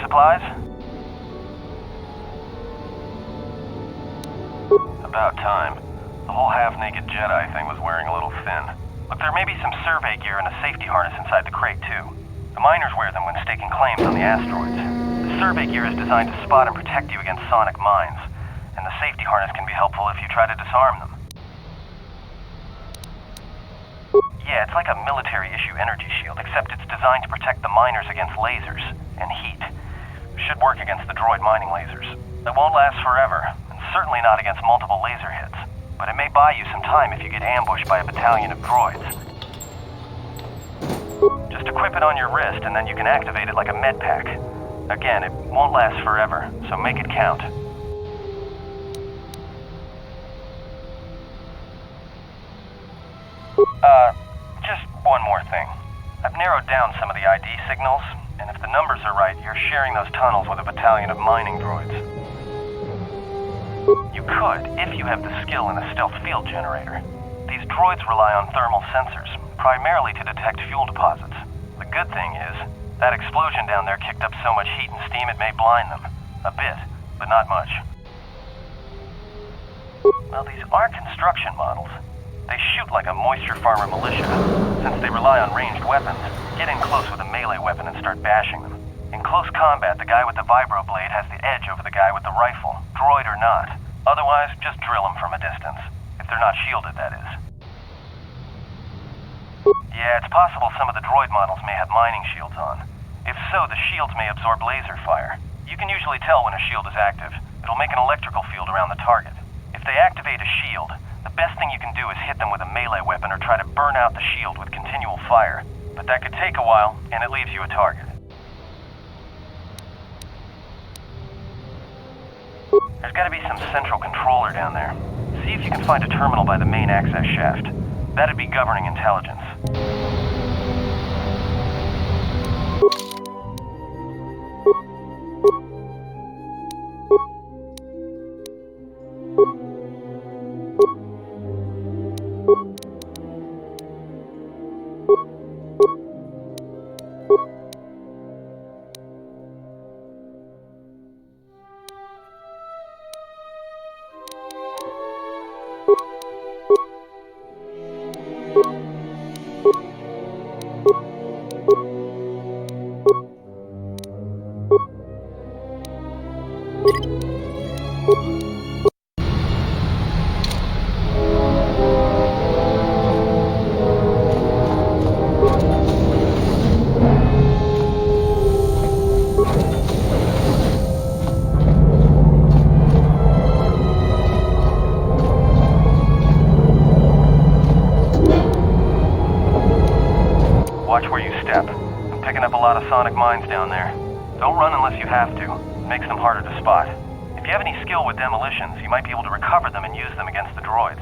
supplies? About time. The whole half-naked Jedi thing was wearing a little thin. Look, there may be some survey gear and a safety harness inside the crate, too. The miners wear them when staking claims on the asteroids. The survey gear is designed to spot and protect you against sonic mines, and the safety harness can be helpful if you try to disarm them. Yeah, it's like a military-issue energy shield, except it's designed to protect the miners against lasers and heat. Should work against the droid mining lasers. It won't last forever, and certainly not against multiple laser hits. But it may buy you some time if you get ambushed by a battalion of droids. Just equip it on your wrist, and then you can activate it like a med pack. Again, it won't last forever, so make it count. Just one more thing. I've narrowed down some of the ID signals, and if the numbers are right, you're sharing those tunnels with a battalion of mining droids. You could, if you have the skill in a stealth field generator. These droids rely on thermal sensors, primarily to detect fuel deposits. The good thing is, that explosion down there kicked up so much heat and steam it may blind them. A bit, but not much. Well, these are construction models. They shoot like a moisture farmer militia. Since they rely on ranged weapons, get in close with a melee weapon and start bashing them. In close combat, the guy with the vibroblade has the edge over the guy with the rifle, droid or not. Otherwise, just drill them from a distance. If they're not shielded, that is. Yeah, it's possible some of the droid models may have mining shields on. If so, the shields may absorb laser fire. You can usually tell when a shield is active. It'll make an electrical field around the target. If they activate a shield, the best thing you can do is hit them with a melee weapon or try to burn out the shield with continual fire. But that could take a while, and it leaves you a target. There's gotta be some central controller down there. See if you can find a terminal by the main access shaft. That'd be governing intelligence. Watch where you step. I'm picking up a lot of sonic mines down there. Don't run unless you have to. It makes them harder to spot. If you have any skill with demolitions, you might be able to recover them and use them against the droids.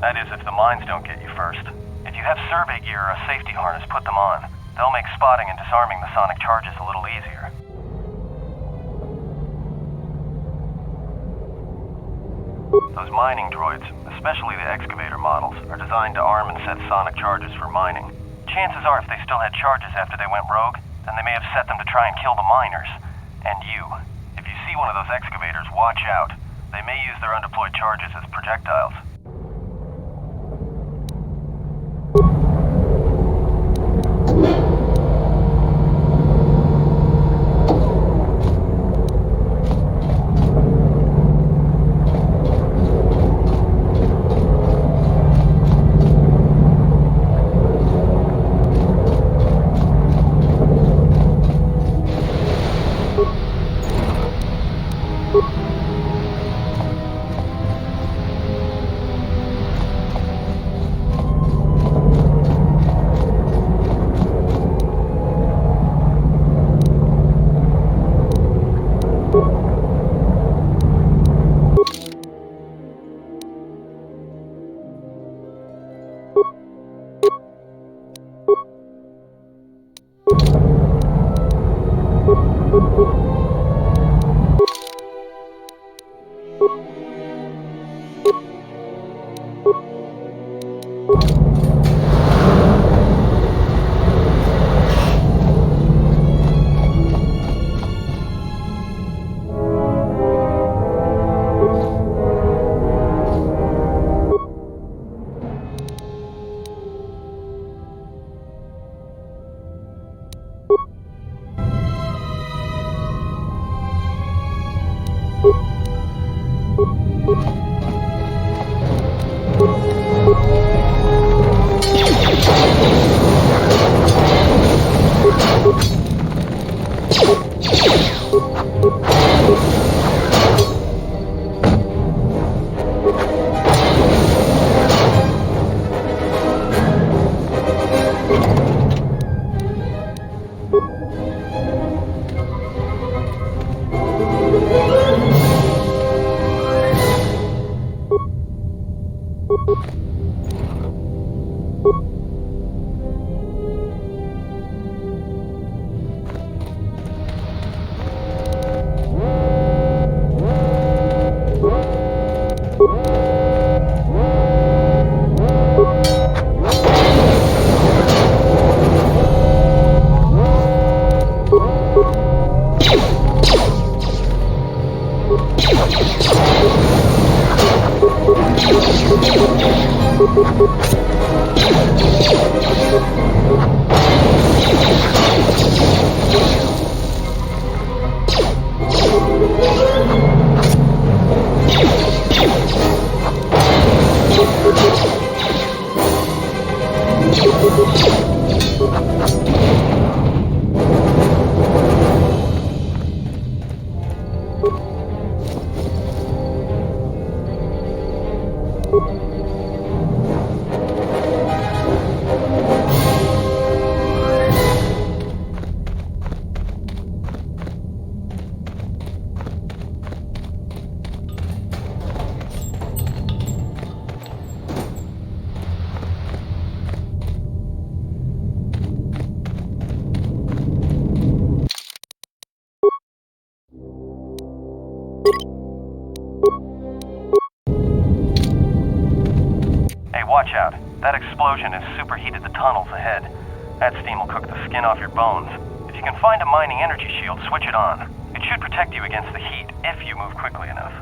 That is, if the mines don't get you first. If you have survey gear or a safety harness, put them on. They'll make spotting and disarming the sonic charges a little easier. Those mining droids, especially the excavator models, are designed to arm and set sonic charges for mining. Chances are if they still had charges after they went rogue, then they may have set them to try and kill the miners. And you. If you see one of those excavators, watch out. They may use their undeployed charges as projectiles. Watch out. That explosion has superheated the tunnels ahead. That steam will cook the skin off your bones. If you can find a mining energy shield, switch it on. It should protect you against the heat if you move quickly enough.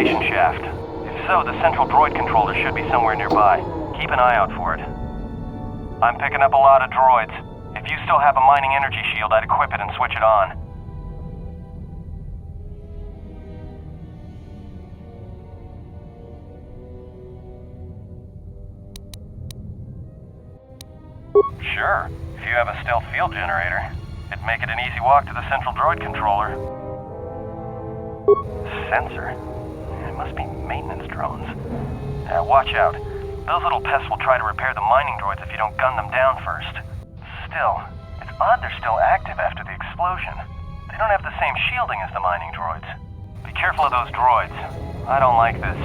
Shaft. If so, the central droid controller should be somewhere nearby. Keep an eye out for it. I'm picking up a lot of droids. If you still have a mining energy shield, I'd equip it and switch it on. Sure. If you have a stealth field generator, it'd make it an easy walk to the central droid controller. Sensor? Must be maintenance drones. Watch out. Those little pests will try to repair the mining droids if you don't gun them down first. Still, it's odd they're still active after the explosion. They don't have the same shielding as the mining droids. Be careful of those droids. I don't like this.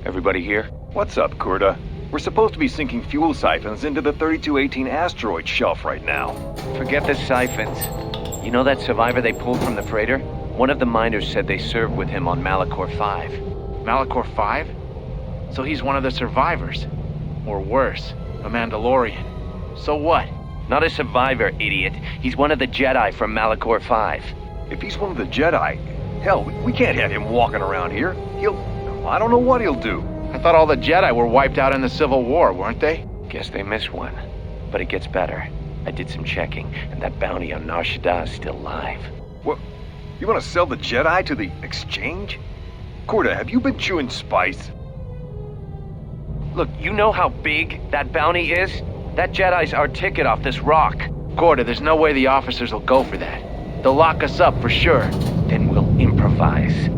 Everybody here? What's up, Kurta? We're supposed to be sinking fuel siphons into the 3218 asteroid shelf right now. Forget the siphons. You know that survivor they pulled from the freighter? One of the miners said they served with him on Malachor 5. Malachor 5? So he's one of the survivors. Or worse, a Mandalorian. So what? Not a survivor, idiot. He's one of the Jedi from Malachor 5. If he's one of the Jedi, hell, we can't have him walking around here. I don't know what he'll do. I thought all the Jedi were wiped out in the Civil War, weren't they? Guess they missed one. But it gets better. I did some checking, and that bounty on Nar Shaddaa is still live. What? You want to sell the Jedi to the exchange? Kurta, have you been chewing spice? Look, you know how big that bounty is? That Jedi's our ticket off this rock. Gorda, there's no way the officers will go for that. They'll lock us up for sure. Then we'll improvise.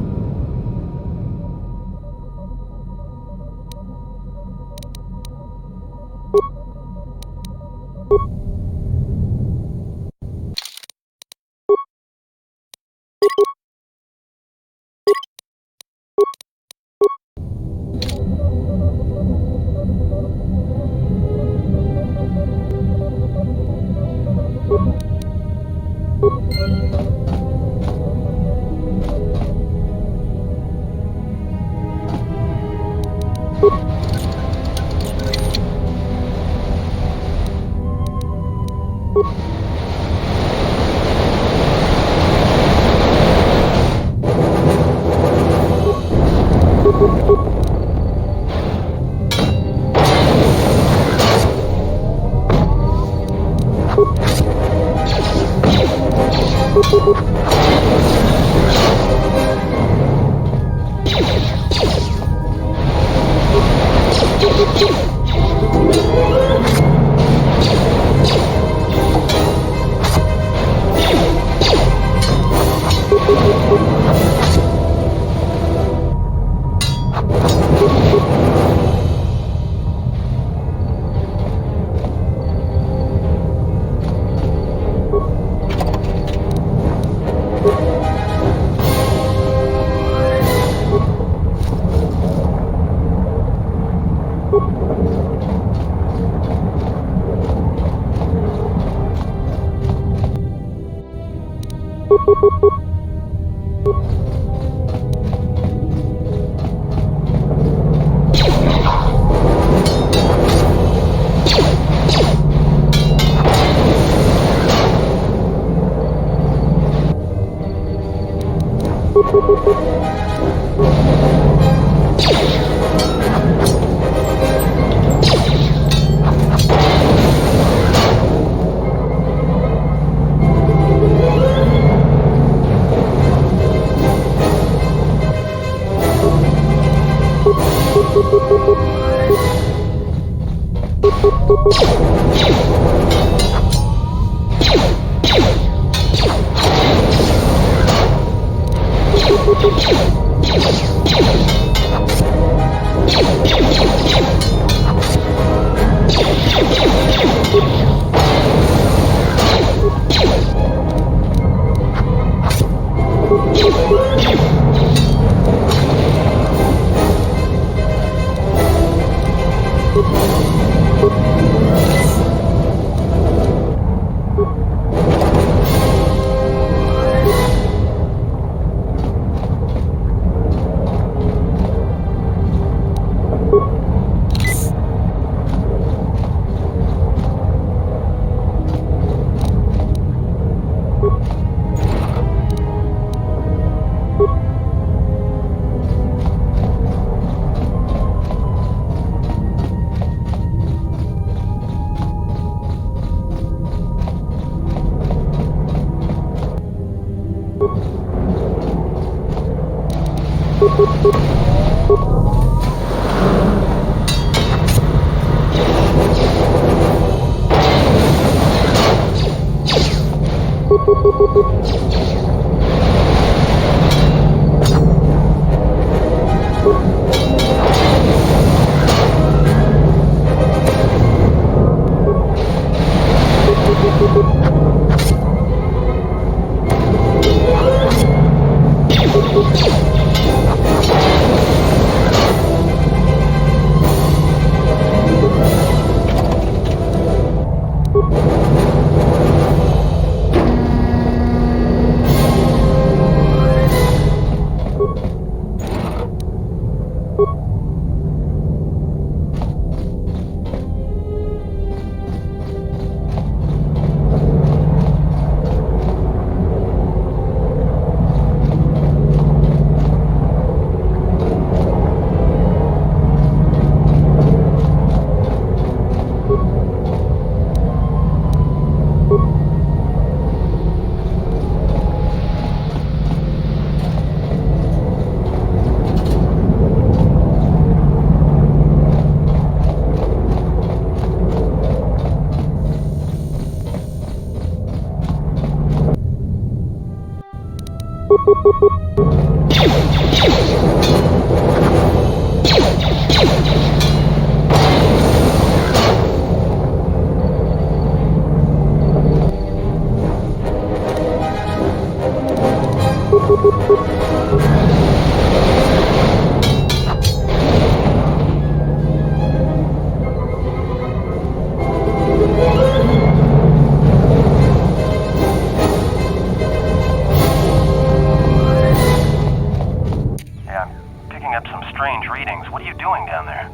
there.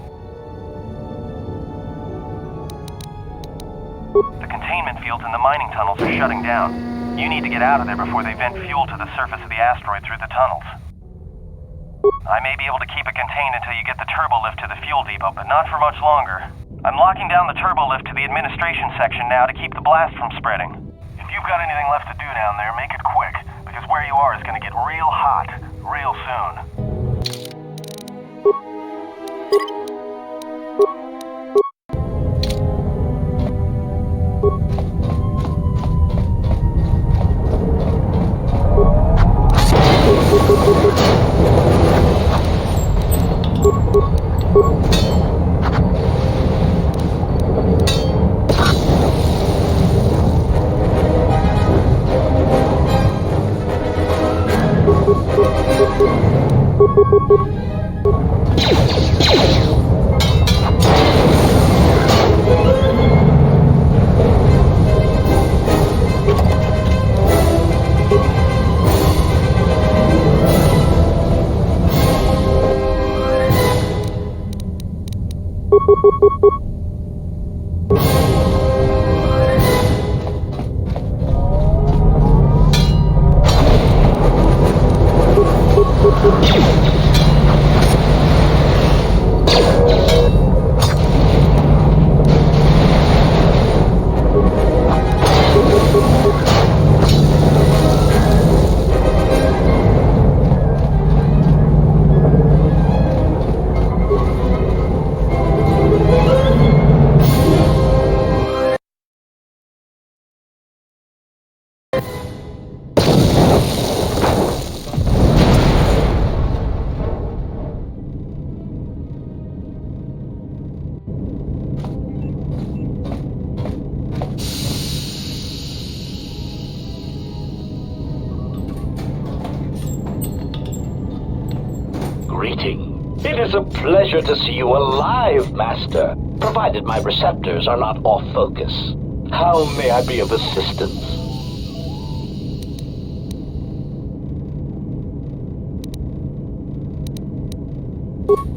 The containment fields in the mining tunnels are shutting down. You need to get out of there before they vent fuel to the surface of the asteroid through the tunnels. I may be able to keep it contained until you get the turbo lift to the fuel depot, but not for much longer. I'm locking down the turbo lift to the administration section now to keep the blast from spreading. If you've got anything left to do down there, make it quick, because where you are is going to get real hot real soon. It is a pleasure to see you alive, Master, provided my receptors are not off focus. How may I be of assistance?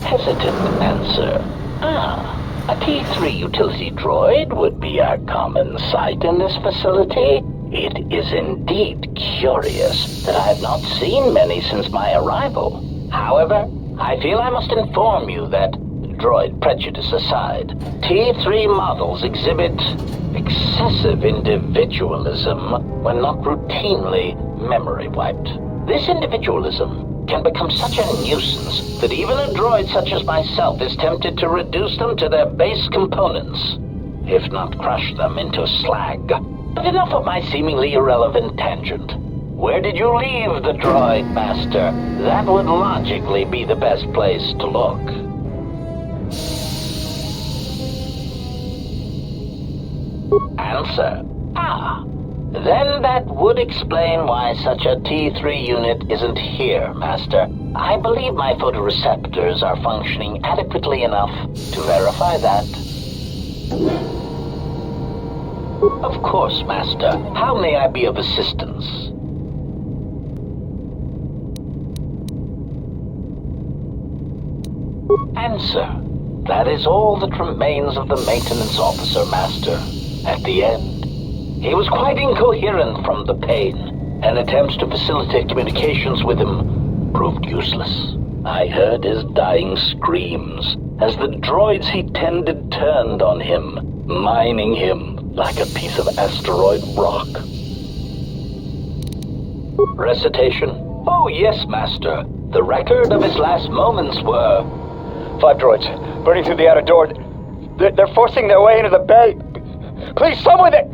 Hesitant answer. A T3 utility droid would be a common sight in this facility. It is indeed curious that I have not seen many since my arrival. However, I feel I must inform you that, droid prejudice aside, T3 models exhibit excessive individualism when not routinely memory wiped. This individualism can become such a nuisance that even a droid such as myself is tempted to reduce them to their base components, if not crush them into slag. But enough of my seemingly irrelevant tangent. Where did you leave the droid, Master? That would logically be the best place to look. Answer. Then that would explain why such a T3 unit isn't here, Master. I believe my photoreceptors are functioning adequately enough to verify that. Of course, Master. How may I be of assistance? Answer. That is all that remains of the maintenance officer, Master. At the end, he was quite incoherent from the pain, and attempts to facilitate communications with him proved useless. I heard his dying screams as the droids he tended turned on him, mining him like a piece of asteroid rock. Recitation? Oh yes, Master. The record of his last moments were... 5 droids, burning through the outer door. They're forcing their way into the bay. Please, someone there!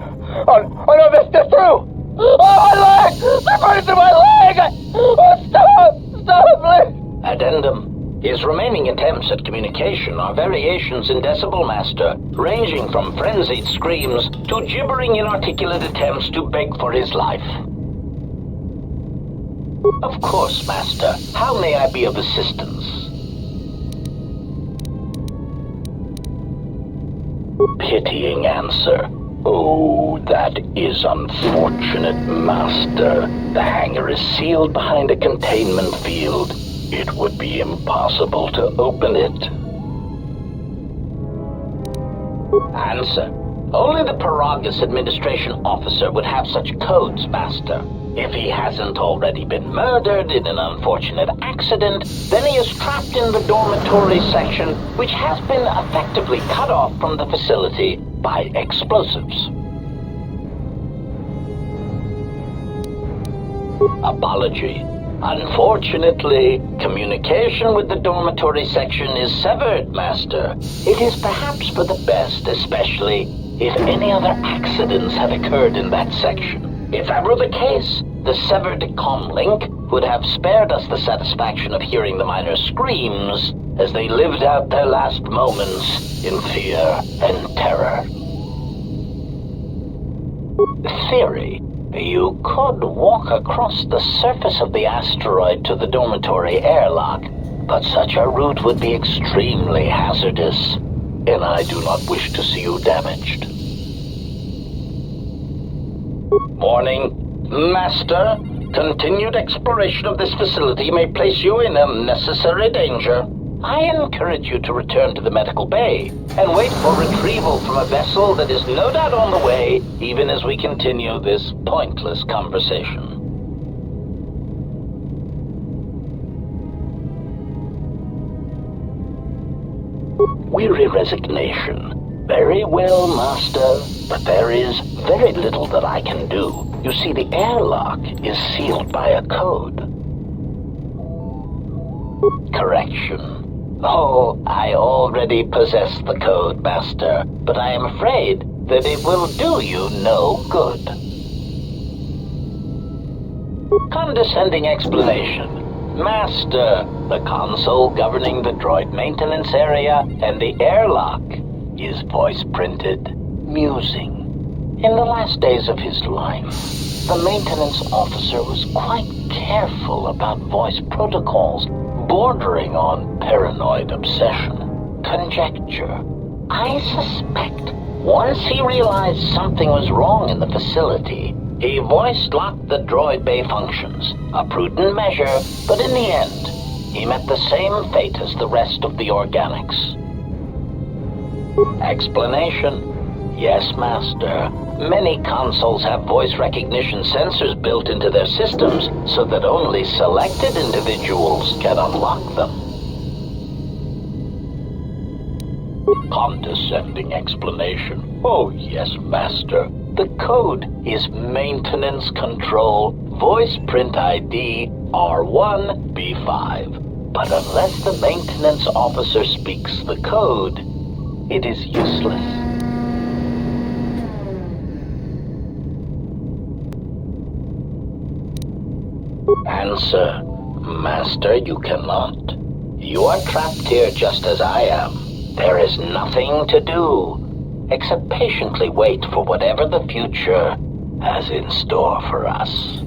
Oh no, they're through! Oh, my leg! They're burning through my leg! Oh, stop, please! Addendum. His remaining attempts at communication are variations in decibel, Master, ranging from frenzied screams to gibbering inarticulate attempts to beg for his life. Of course, Master. How may I be of assistance? Pitying answer. Oh, that is unfortunate, Master. The hangar is sealed behind a containment field. It would be impossible to open it. Answer. Only the Paragus administration officer would have such codes, Master. If he hasn't already been murdered in an unfortunate accident, then he is trapped in the dormitory section, which has been effectively cut off from the facility by explosives. Apology. Unfortunately, communication with the dormitory section is severed, Master. It is perhaps for the best, especially if any other accidents have occurred in that section. If that were the case, the severed comlink would have spared us the satisfaction of hearing the miners' screams as they lived out their last moments in fear and terror. Theory. You could walk across the surface of the asteroid to the dormitory airlock, but such a route would be extremely hazardous, and I do not wish to see you damaged. Warning, Master. Continued exploration of this facility may place you in unnecessary danger. I encourage you to return to the medical bay and wait for retrieval from a vessel that is no doubt on the way, even as we continue this pointless conversation. Weary resignation. Very well, Master, but there is very little that I can do. You see, the airlock is sealed by a code. Correction. Oh, I already possess the code, Master, but I am afraid that it will do you no good. Condescending explanation. Master, the console governing the droid maintenance area and the airlock is voice-printed musing. In the last days of his life, the maintenance officer was quite careful about voice protocols, bordering on paranoid obsession. Conjecture. I suspect once he realized something was wrong in the facility, he voice-locked the droid bay functions. A prudent measure, but in the end, he met the same fate as the rest of the organics. Explanation. Yes, Master. Many consoles have voice recognition sensors built into their systems so that only selected individuals can unlock them. Condescending explanation. Oh, yes, Master. The code is Maintenance Control Voice Print ID R1B5. But unless the maintenance officer speaks the code, it is useless. Answer. Master, you cannot. You are trapped here just as I am. There is nothing to do, except patiently wait for whatever the future has in store for us.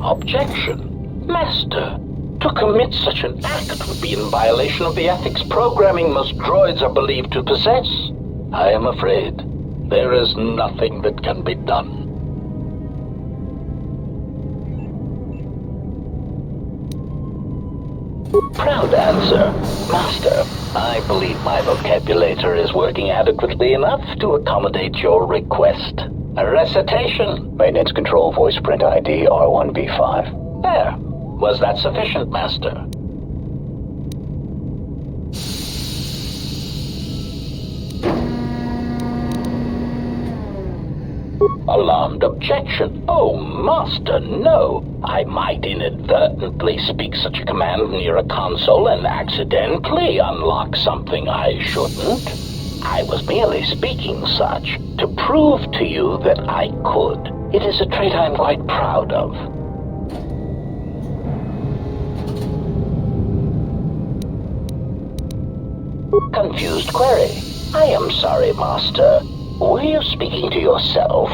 Objection. Master, to commit such an act would be in violation of the ethics programming most droids are believed to possess. I am afraid there is nothing that can be done. Proud answer. Master, I believe my vocabulator is working adequately enough to accommodate your request. A recitation. Maintenance Control Voice Print ID R1B5. There. Was that sufficient, Master? Alarmed objection. Oh, Master, no. I might inadvertently speak such a command near a console and accidentally unlock something I shouldn't. I was merely speaking such to prove to you that I could. It is a trait I'm quite proud of. Confused query. I am sorry, Master. Were you speaking to yourself?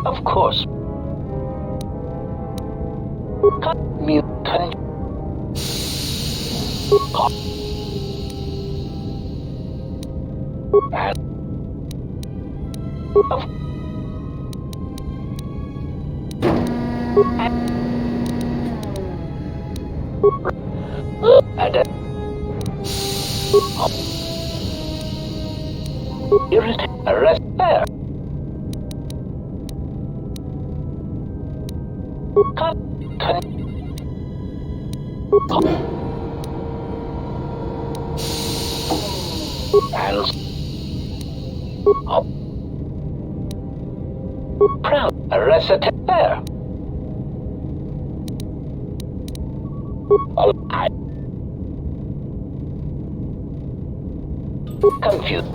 Of course. Arrest there. Hands up. Proud. Arrest there. Confused.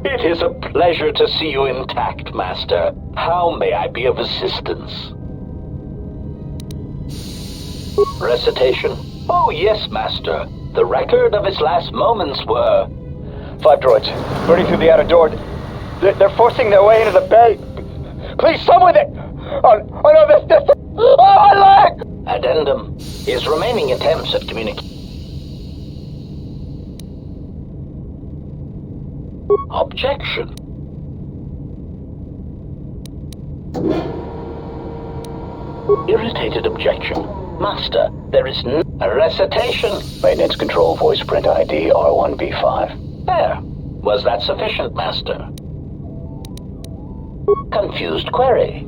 It is a pleasure to see you intact, Master. How may I be of assistance? Recitation? Oh, yes, Master. The record of his last moments were... 5 droids, burning through the outer door. They're forcing their way into the bay. Please, someone that... Oh no, this... Oh, my leg! Addendum. His remaining attempts at communication... Objection. Irritated objection. Master, there is no recitation. Maintenance control voice print ID R1B5. There. Was that sufficient, Master? Confused query.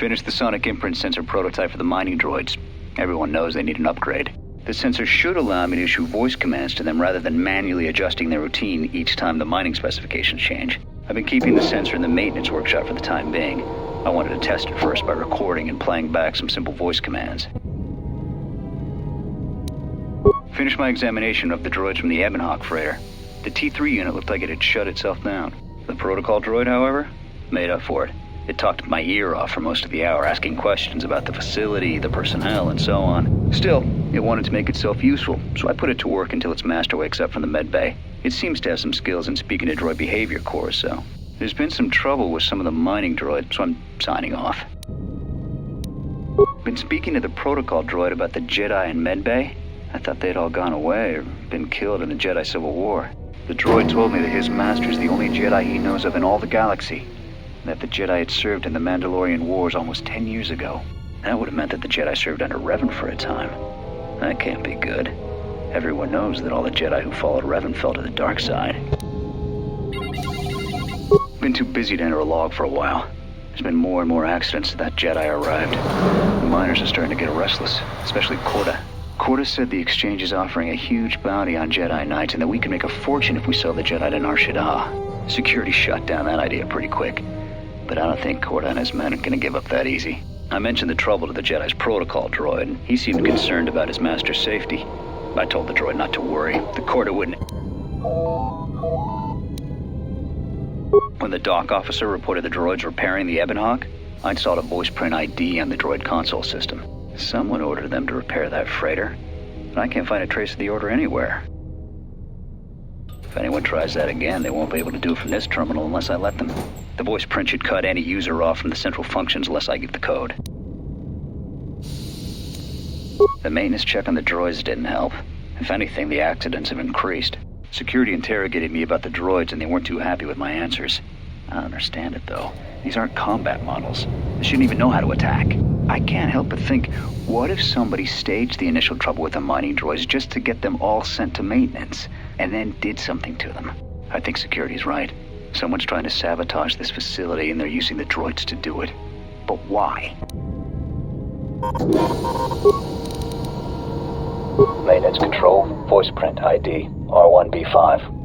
Finished the sonic imprint sensor prototype for the mining droids. Everyone knows they need an upgrade. The sensor should allow me to issue voice commands to them rather than manually adjusting their routine each time the mining specifications change. I've been keeping the sensor in the maintenance workshop for the time being. I wanted to test it first by recording and playing back some simple voice commands. Finished my examination of the droids from the Ebonhawk freighter. The T3 unit looked like it had shut itself down. The protocol droid, however, made up for it. It talked my ear off for most of the hour, asking questions about the facility, the personnel, and so on. Still, it wanted to make itself useful, so I put it to work until its master wakes up from the med bay. It seems to have some skills in speaking to droid behavior cores, so there's been some trouble with some of the mining droids, so I'm signing off. Been speaking to the protocol droid about the Jedi in med bay. I thought they'd all gone away or been killed in the Jedi Civil War. The droid told me that his master's the only Jedi he knows of in all the galaxy. That the Jedi had served in the Mandalorian Wars almost 10 years ago. That would have meant that the Jedi served under Revan for a time. That can't be good. Everyone knows that all the Jedi who followed Revan fell to the dark side. Been too busy to enter a log for a while. There's been more and more accidents since that Jedi arrived. The miners are starting to get restless, especially Korta. Korta said the exchange is offering a huge bounty on Jedi Knights and that we can make a fortune if we sell the Jedi to Nar Shaddaa. Security shot down that idea pretty quick. But I don't think Korta and his men are going to give up that easy. I mentioned the trouble to the Jedi's protocol droid, and he seemed concerned about his master's safety. I told the droid not to worry. The Korta wouldn't... When the dock officer reported the droids repairing the Ebonhawk, I installed a voice print ID on the droid console system. Someone ordered them to repair that freighter, but I can't find a trace of the order anywhere. If anyone tries that again, they won't be able to do it from this terminal unless I let them. The voice print should cut any user off from the central functions unless I give the code. The maintenance check on the droids didn't help. If anything, the accidents have increased. Security interrogated me about the droids and they weren't too happy with my answers. I don't understand it though. These aren't combat models. They shouldn't even know how to attack. I can't help but think, what if somebody staged the initial trouble with the mining droids just to get them all sent to maintenance, and then did something to them? I think security's right. Someone's trying to sabotage this facility and they're using the droids to do it. But why? Maintenance control, voice print ID, R1B5.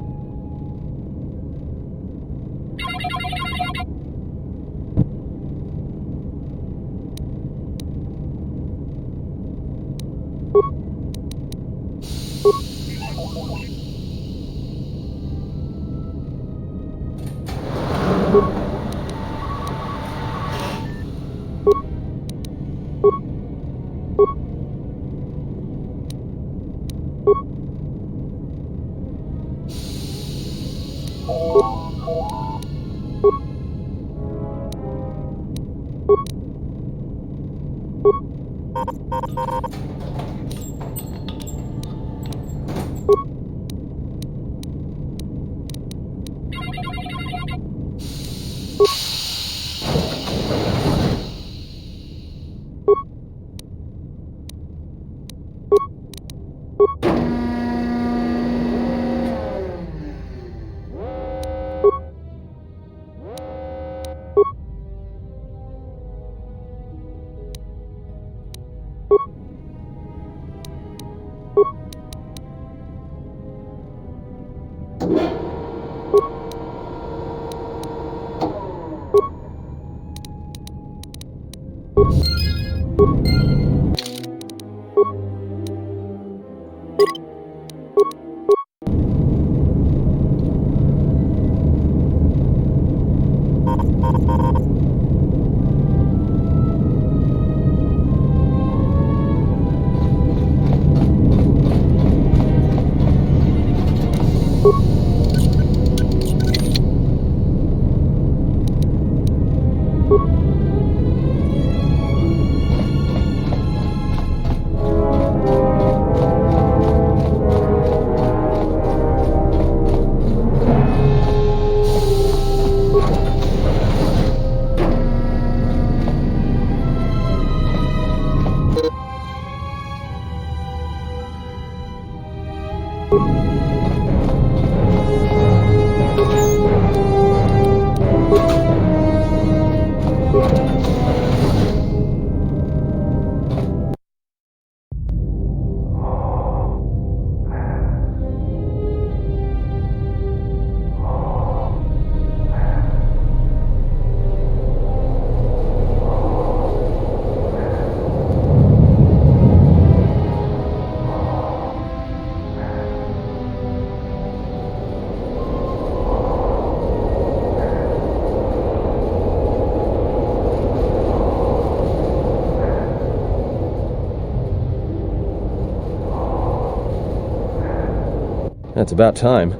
it's about time.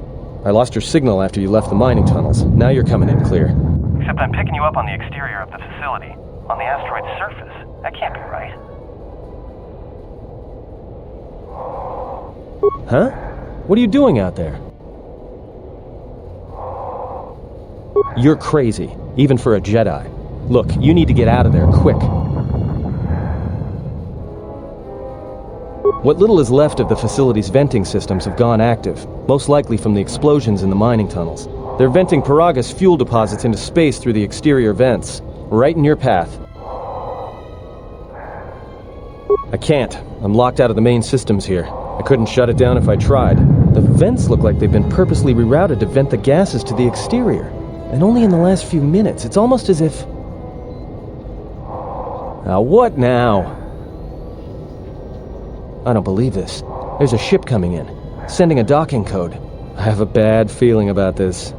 I lost your signal after you left the mining tunnels. Now you're coming in clear. Except I'm picking you up on the exterior of the facility, on the asteroid's surface. That can't be right. Huh? What are you doing out there? You're crazy, even for a Jedi. Look, you need to get out of there, quick. What little is left of the facility's venting systems have gone active, most likely from the explosions in the mining tunnels. They're venting Paraga's fuel deposits into space through the exterior vents, right in your path. I can't. I'm locked out of the main systems here. I couldn't shut it down if I tried. The vents look like they've been purposely rerouted to vent the gases to the exterior. And only in the last few minutes. It's almost as if... Now what now? I don't believe this. There's a ship coming in, sending a docking code. I have a bad feeling about this.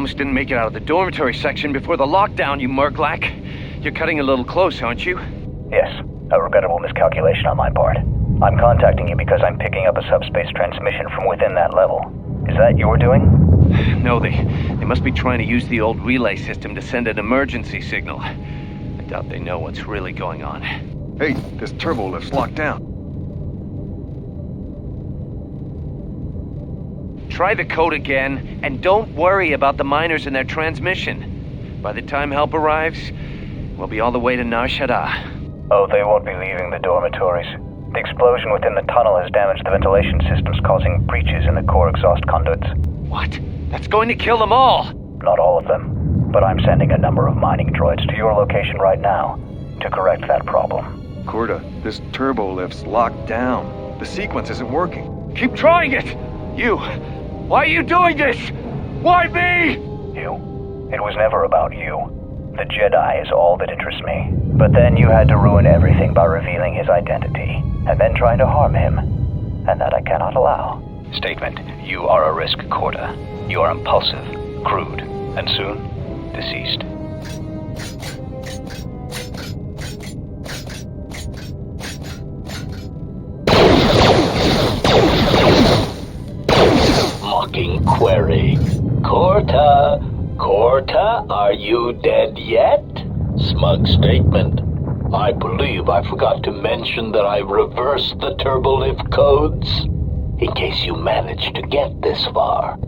almost didn't make it out of the dormitory section before the lockdown, you Murglak. You're cutting a little close, aren't you? Yes, a regrettable miscalculation on my part. I'm contacting you because I'm picking up a subspace transmission from within that level. Is that your doing? No, they must be trying to use the old relay system to send an emergency signal. I doubt they know what's really going on. Hey, this turbo lift's locked down. Try the code again, and don't worry about the miners and their transmission. By the time help arrives, we'll be all the way to Nar Shaddaa. Oh, they won't be leaving the dormitories. The explosion within the tunnel has damaged the ventilation systems, causing breaches in the core exhaust conduits. What? That's going to kill them all! Not all of them, but I'm sending a number of mining droids to your location right now to correct that problem. Corda, this turbo lift's locked down. The sequence isn't working. Keep trying it! You! Why are you doing this? Why me? You? It was never about you. The Jedi is all that interests me. But then you had to ruin everything by revealing his identity, and then trying to harm him. And that I cannot allow. Statement. You are a risk, Corda. You are impulsive, crude, and soon, deceased. Mocking query. Corta, are you dead yet? Smug statement. I believe I forgot to mention that I reversed the turbolift codes, in case you managed to get this far.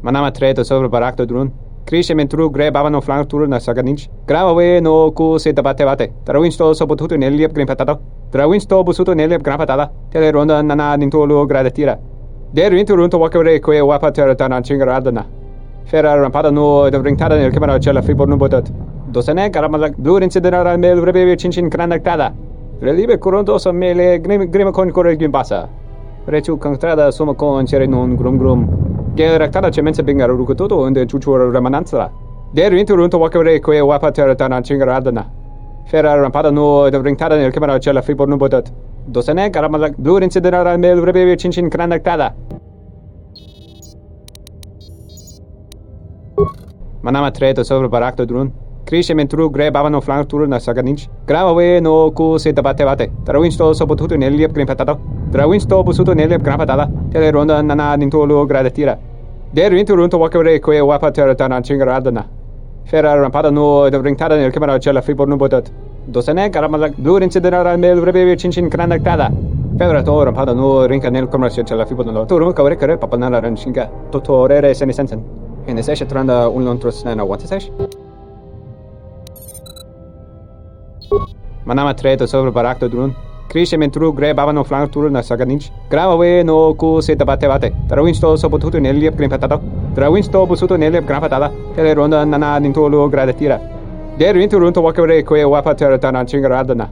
Manama treto sobre barakto drun. Krishe mentru gre babano flank tur na saganich. Grave no ku se tabate. Trawinsto sopotuto neliep grimpatado. Trawinsto busuto neliep grampatada. Teleronda nana nintolo gradatira. Der winterunto wakere kwe wapa terra chingaradana. Fera rampada no de bringtada nel camera cella fibor no botat. Dosane karamala blur incidera mel rebe chinchin granactada. Relibe coronto so mele grima con corregim passa. Rechu constrada somo con cere non grum. Geractada cemense bingar rukutoto und chuchur remananza. Der winterunto wakere kwe wapa terra chingaradana. Fera rampada no de bringtada nel camera cella fibor no botat. Dosane karamala blur incidera mel rebe chinchin granactada. Manama treto sobre barakto drun. Krishe mentru gre babano flank tur na saganich. Grave no ku se tabate. Trawinsto sopotuto neliep grimpatado. Trawinsto busuto neliep grampatada. Teleronda nana nintolo gradatira. Der winterunto wakere kwe wapa terra chingaradana. Fera rampada no de bringtada nel camera cella fibor no botat. Dosane karamala blur incidera mel rebe chinchin granactada. Fera to rampada no rinca nel commercio cella fibor no. Turu kawre kare papanara ranchinga. Totorere senisensen. En de sesje tranda unlontros na wat is. Manama treto sobre barakto drun. Krishe mentru gre babano flank tur na saganich. Grave no ku se tabate. Trawinsto sopotuto neliep grimpatado. Trawinsto busuto neliep grampatada. Teleronda nana nintolo gradatira. Der winterunto wakere kwe wapa terra chingaradana.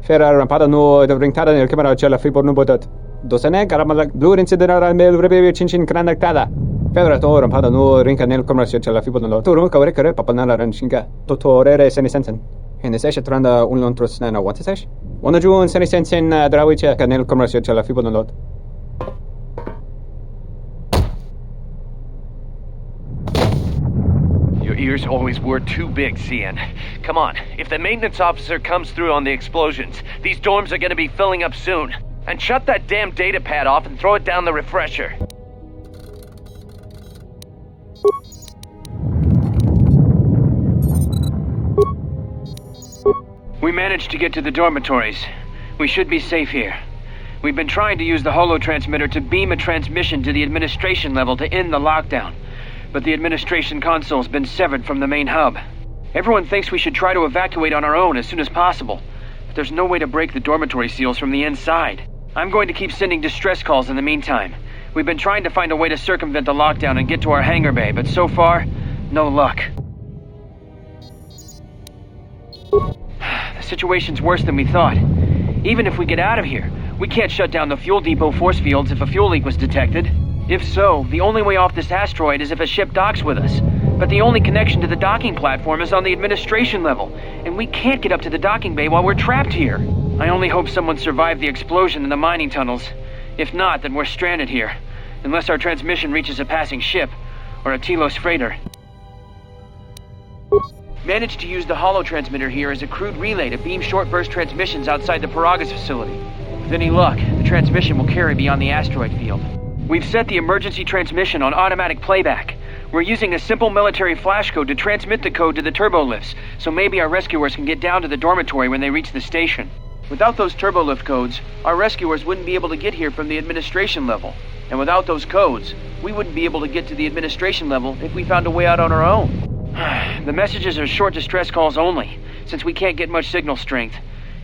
Fera rampada no de bringtada nel camera cella fibor no botat. Dosane karamala blur incidera mel rebe chinchin granactada. Fera to rampada no rinca nel commercio cella fibor no. Turu kawre kare papanala ranchinga. Totorere senisensen. En de sesje tranda unlontros na wat is. Wanna ju senisensen drawiche nel commercio cella fibor no. Your ears always were too big, CN. Come on, if the maintenance officer comes through on the explosions, these dorms are gonna be filling up soon. And shut that damn data pad off and throw it down the refresher. We managed to get to the dormitories. We should be safe here. We've been trying to use the holo transmitter to beam a transmission to the administration level to end the lockdown, but the administration console's been severed from the main hub. Everyone thinks we should try to evacuate on our own as soon as possible, but there's no way to break the dormitory seals from the inside. I'm going to keep sending distress calls in the meantime. We've been trying to find a way to circumvent the lockdown and get to our hangar bay, but so far, no luck. The situation's worse than we thought. Even if we get out of here, we can't shut down the fuel depot force fields if a fuel leak was detected. If so, the only way off this asteroid is if a ship docks with us. But the only connection to the docking platform is on the administration level, and we can't get up to the docking bay while we're trapped here. I only hope someone survived the explosion in the mining tunnels. If not, then we're stranded here. Unless our transmission reaches a passing ship, or a Telos freighter. Managed to use the holo transmitter here as a crude relay to beam short-burst transmissions outside the Paragas facility. With any luck, the transmission will carry beyond the asteroid field. We've set the emergency transmission on automatic playback. We're using a simple military flash code to transmit the code to the turbolifts, so maybe our rescuers can get down to the dormitory when they reach the station. Without those turbolift codes, our rescuers wouldn't be able to get here from the administration level. And without those codes, we wouldn't be able to get to the administration level if we found a way out on our own. The messages are short distress calls only, since we can't get much signal strength.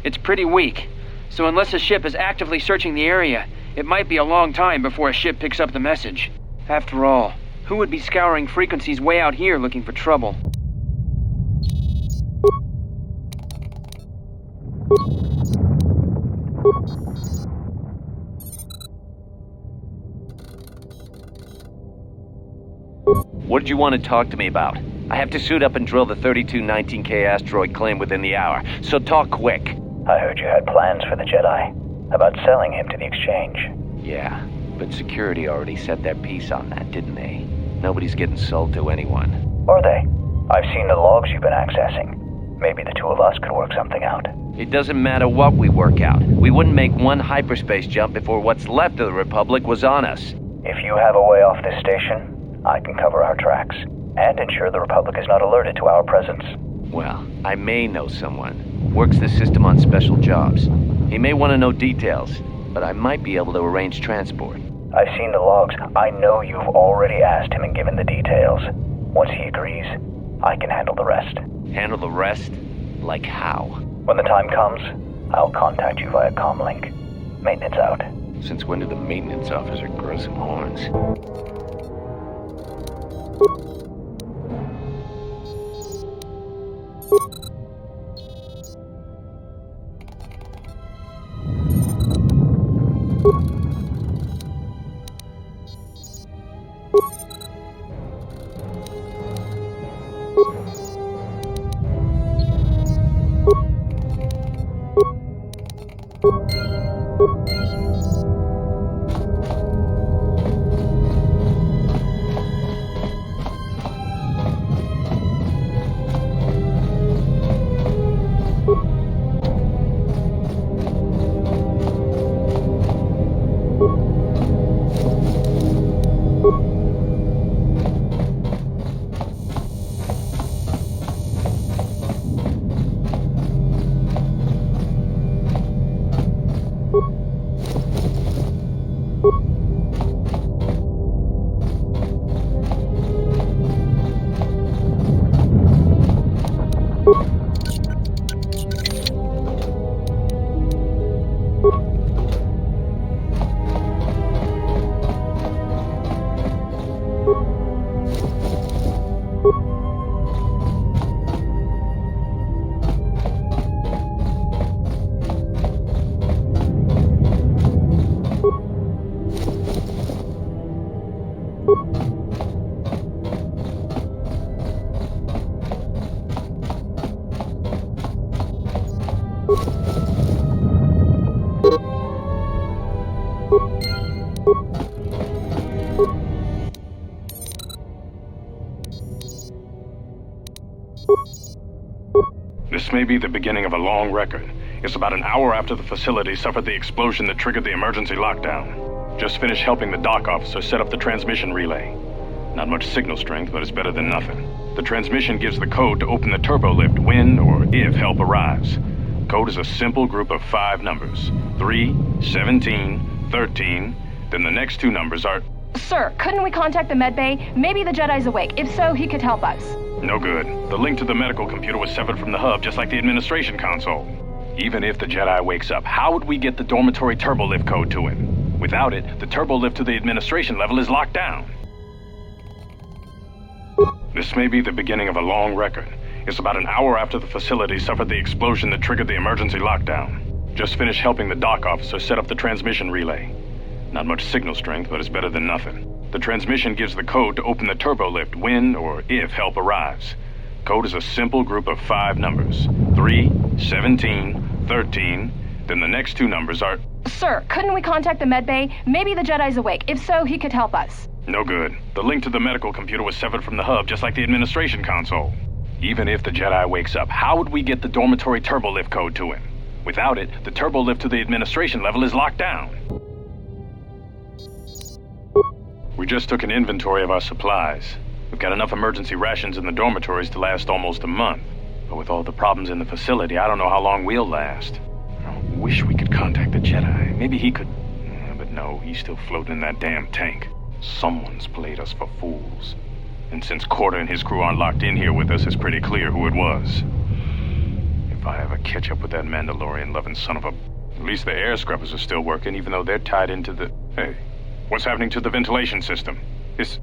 It's pretty weak, so unless a ship is actively searching the area, it might be a long time before a ship picks up the message. After all, who would be scouring frequencies way out here looking for trouble? What did you want to talk to me about? I have to suit up and drill the 3219K asteroid claim within the hour, so talk quick. I heard you had plans for the Jedi. About selling him to the exchange. Yeah, but security already set their piece on that, didn't they? Nobody's getting sold to anyone. Are they? I've seen the logs you've been accessing. Maybe the two of us could work something out. It doesn't matter what we work out. We wouldn't make one hyperspace jump before what's left of the Republic was on us. If you have a way off this station, I can cover our tracks, and ensure the Republic is not alerted to our presence. Well, I may know someone. Works the system on special jobs. He may want to know details. but I might be able to arrange transport. I've seen the logs. I know you've already asked him and given the details. Once he agrees, I can handle the rest. Handle the rest? Like how? When the time comes, I'll contact you via comlink. Maintenance out. Since when did the maintenance officer grow some horns? This may be the beginning of a long record. It's about an hour after the facility suffered the explosion that triggered the emergency lockdown. Just finished helping the dock officer set up the transmission relay. Not much signal strength, but it's better than nothing. The transmission gives the code to open the turbo lift when or if help arrives. Code is a simple group of 5 numbers. 3, 17, 13, then the next 2 numbers are... Sir, couldn't we contact the medbay? Maybe the Jedi's awake. If so, he could help us. No good. The link to the medical computer was severed from the hub, just like the administration console. Even if the Jedi wakes up, how would we get the dormitory turbo lift code to him? Without it, the turbo lift to the administration level is locked down. This may be the beginning of a long record. It's about an hour after the facility suffered the explosion that triggered the emergency lockdown. Just finished helping the dock officer set up the transmission relay. Not much signal strength, but it's better than nothing. The transmission gives the code to open the turbo lift when or if help arrives. Code is a simple group of 5 numbers. 3, 17, 13, then the next 2 numbers are... Sir, couldn't we contact the medbay? Maybe the Jedi's awake. If so, he could help us. No good. The link to the medical computer was severed from the hub, just like the administration console. Even if the Jedi wakes up, how would we get the dormitory turbo lift code to him? Without it, the turbo lift to the administration level is locked down. We just took an inventory of our supplies. We've got enough emergency rations in the dormitories to last almost a month. But with all the problems in the facility, I don't know how long we'll last. I wish we could contact the Jedi. Maybe he could... But no, he's still floating in that damn tank. Someone's played us for fools. And since Quarter and his crew aren't locked in here with us, it's pretty clear who it was. If I ever catch up with that Mandalorian-loving son of a... At least the air scrubbers are still working, even though they're tied into the... Hey, what's happening to the ventilation system? It's...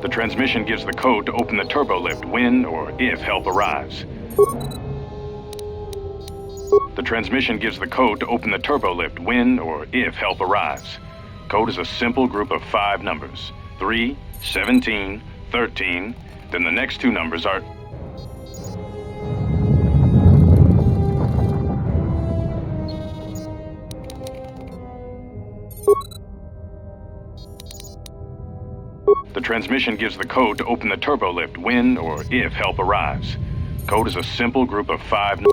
The transmission gives the code to open the turbo lift when or if help arrives. The transmission gives the code to open the turbo lift when or if help arrives. Code is a simple group of 5 numbers. 3, 17, 13, then the next 2 numbers are... The transmission gives the code to open the turbo lift when or if help arrives. Code is a simple group of 5...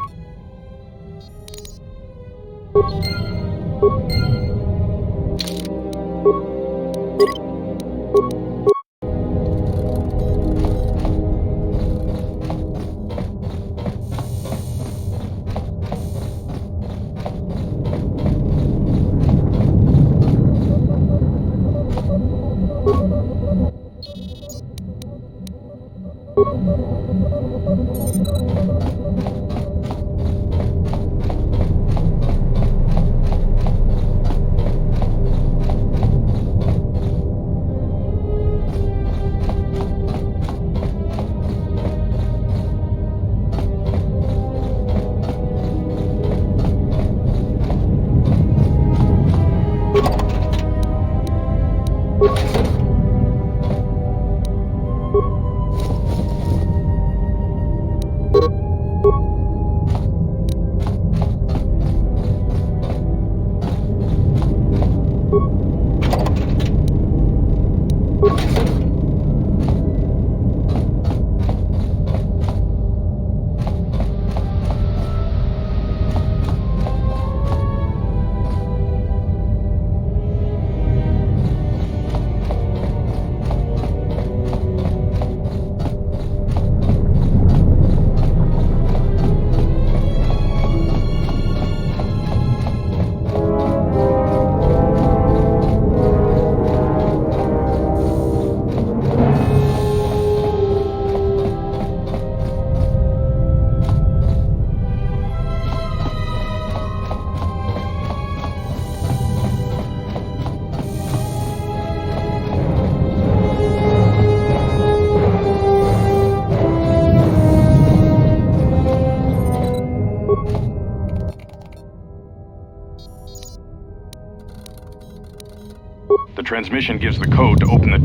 The transmission gives the code to open the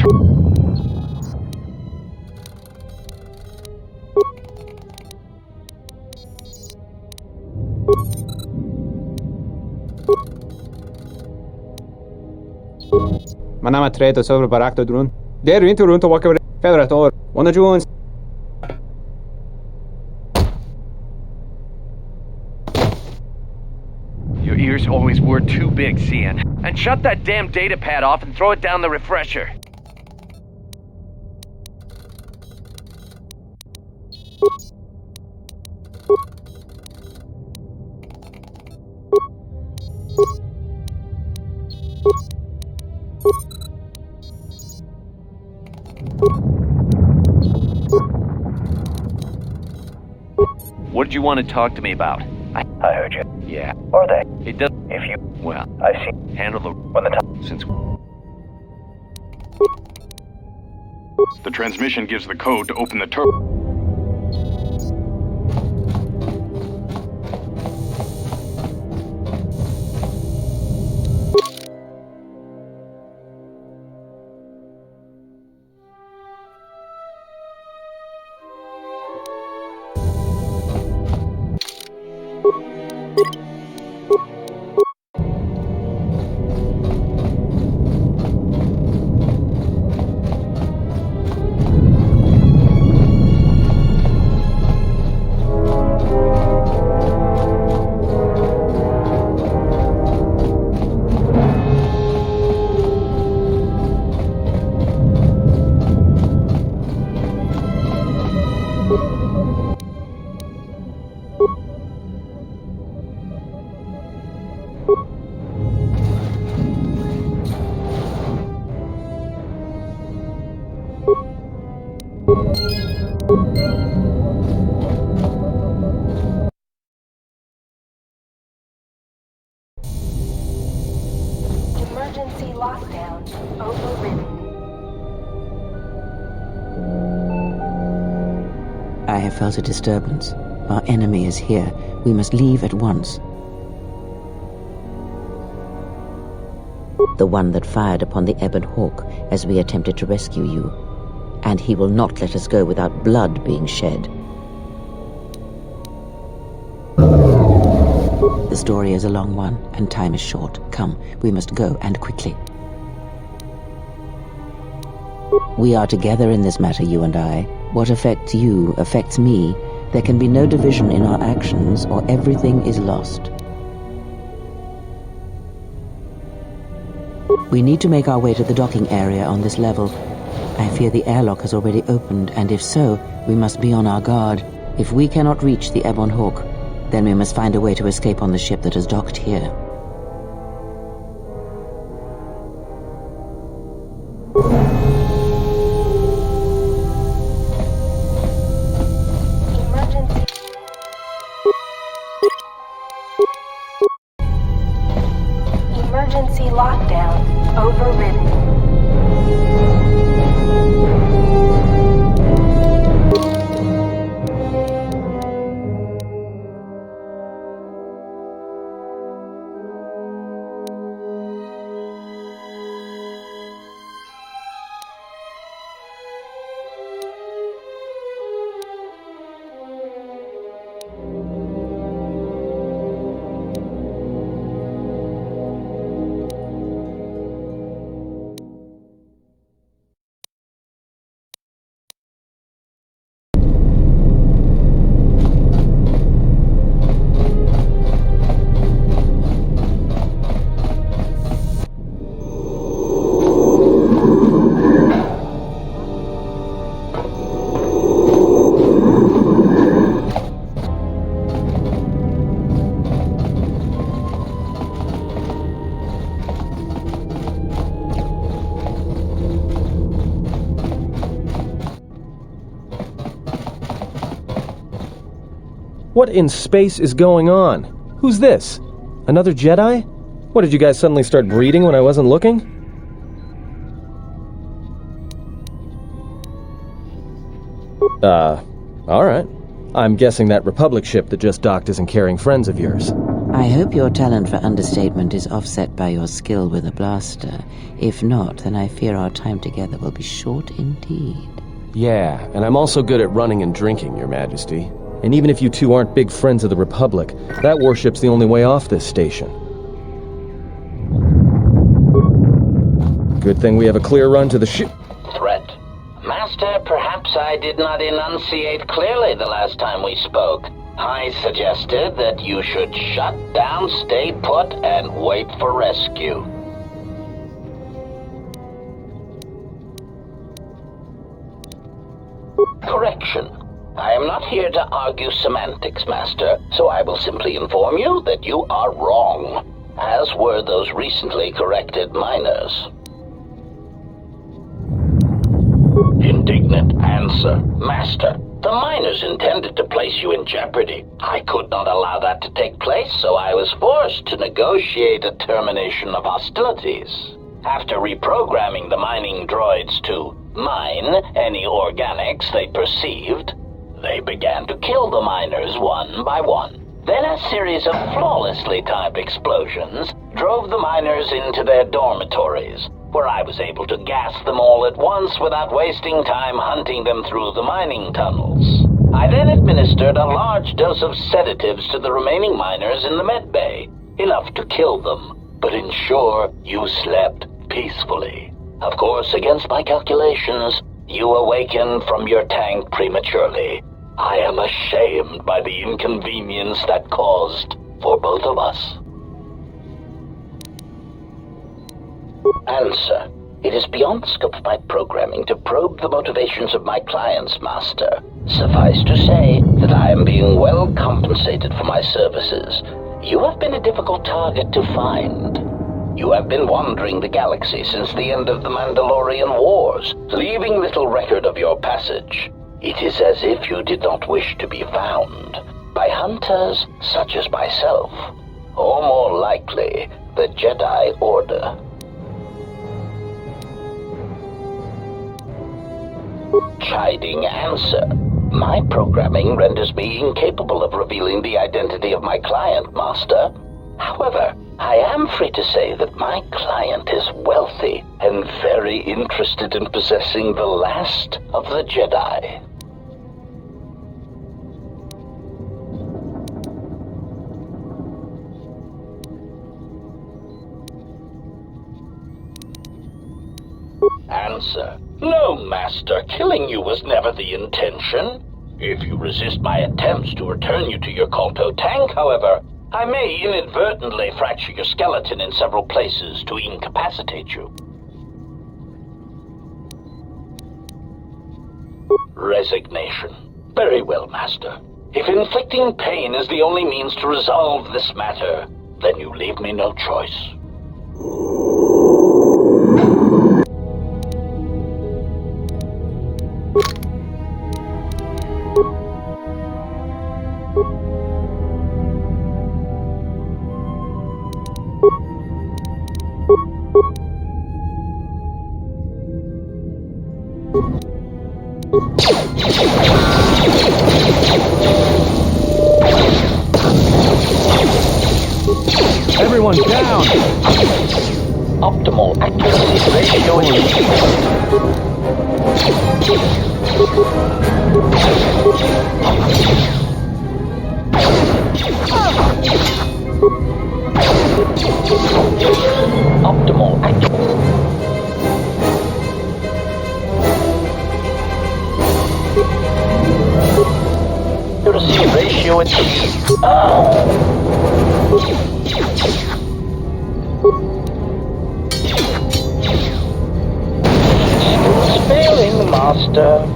Man har trätt och sover barakt och drun. Det är inte runt och walka över ett år. One of Jones. Your ears always were too big, Cian. And shut that damn data pad off and throw it down the refresher. What did you want to talk to me about? I heard you. Yeah. Or they. It does. If you... Well, I see. handle the... When the time... Since... The transmission gives the code to open the turbo... Emergency lockdown overridden. I have felt a disturbance. Our enemy is here. We must leave at once. The one that fired upon the Ebon Hawk as we attempted to rescue you. And he will not let us go without blood being shed. The story is a long one, and time is short. Come, we must go, and quickly. We are together in this matter, you and I. What affects you affects me. There can be no division in our actions, or everything is lost. We need to make our way to the docking area on this level. I fear the airlock has already opened, and if so, we must be on our guard. If we cannot reach the Ebon Hawk, then we must find a way to escape on the ship that has docked here. Emergency lockdown overridden. What in space is going on? Who's this? Another Jedi? What, did you guys suddenly start breeding when I wasn't looking? Alright. I'm guessing that Republic ship that just docked isn't carrying friends of yours. I hope your talent for understatement is offset by your skill with a blaster. If not, then I fear our time together will be short indeed. Yeah, and I'm also good at running and drinking, Your Majesty. And even if you two aren't big friends of the Republic, that warship's the only way off this station. Good thing we have a clear run to the ship. Threat. Master, perhaps I did not enunciate clearly the last time we spoke. I suggested that you should shut down, stay put, and wait for rescue. Correction. I am not here to argue semantics, Master, so I will simply inform you that you are wrong, as were those recently corrected miners. Indignant answer. Master, the miners intended to place you in jeopardy. I could not allow that to take place, so I was forced to negotiate a termination of hostilities. After reprogramming the mining droids to mine any organics they perceived, they began to kill the miners one by one. Then a series of flawlessly timed explosions drove the miners into their dormitories, where I was able to gas them all at once without wasting time hunting them through the mining tunnels. I then administered a large dose of sedatives to the remaining miners in the med bay, enough to kill them, but ensure you slept peacefully. Of course, against my calculations, you awakened from your tank prematurely. I am ashamed by the inconvenience that caused for both of us. Answer. It is beyond the scope of my programming to probe the motivations of my clients, Master. Suffice to say that I am being well compensated for my services. You have been a difficult target to find. You have been wandering the galaxy since the end of the Mandalorian Wars, leaving little record of your passage. It is as if you did not wish to be found by hunters such as myself, or more likely, the Jedi Order. Chiding answer. My programming renders me incapable of revealing the identity of my client, Master. However, I am free to say that my client is wealthy and very interested in possessing the last of the Jedi. Answer. No, Master. Killing you was never the intention. If you resist my attempts to return you to your Kolto tank, however, I may inadvertently fracture your skeleton in several places to incapacitate you. Resignation. Very well, Master. If inflicting pain is the only means to resolve this matter, then you leave me no choice. Everyone down! Optimal accuracy ratio Optimal accuracy ratio achieved. Failing, Master.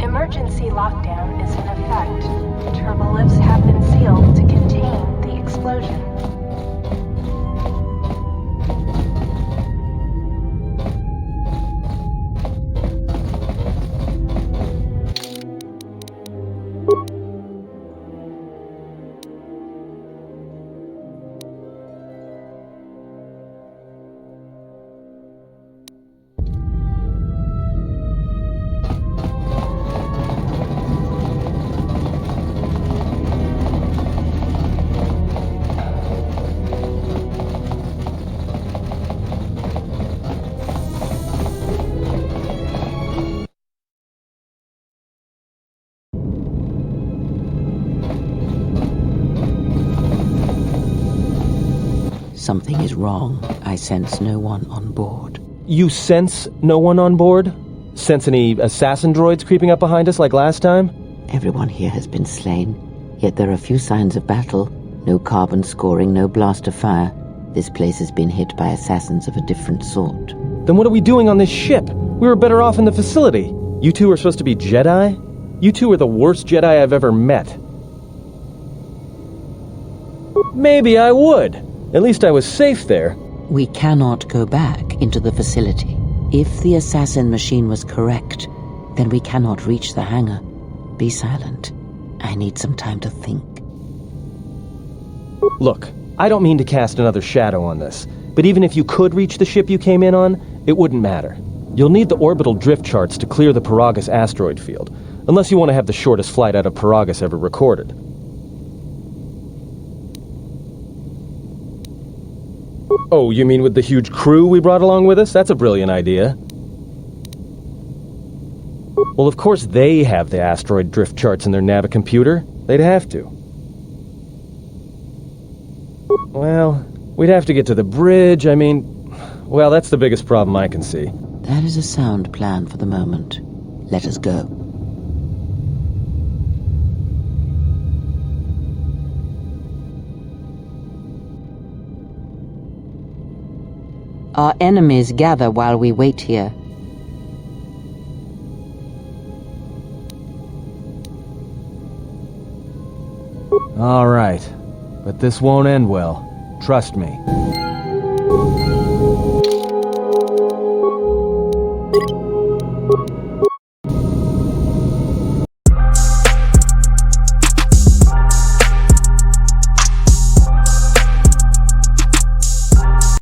Emergency lockdown is in effect. Turbolifts have been sealed to contain the explosion. Something is wrong. I sense no one on board. You sense no one on board? Sense any assassin droids creeping up behind us like last time? Everyone here has been slain, yet there are few signs of battle. No carbon scoring, no blaster fire. This place has been hit by assassins of a different sort. Then what are we doing on this ship? We were better off in the facility. You two are supposed to be Jedi? You two are the worst Jedi I've ever met. Maybe I would. At least I was safe there. We cannot go back into the facility. If the assassin machine was correct, then we cannot reach the hangar. Be silent. I need some time to think. Look, I don't mean to cast another shadow on this, but even if you could reach the ship you came in on, it wouldn't matter. You'll need the orbital drift charts to clear the Paragus asteroid field, unless you want to have the shortest flight out of Paragus ever recorded. Oh, you mean with the huge crew we brought along with us? That's a brilliant idea. Well, of course they have the asteroid drift charts in their NAVE computer. They'd have to. Well, we'd have to get to the bridge. I mean, well, that's the biggest problem I can see. That is a sound plan for the moment. Let us go. Our enemies gather while we wait here. All right, but this won't end well. Trust me.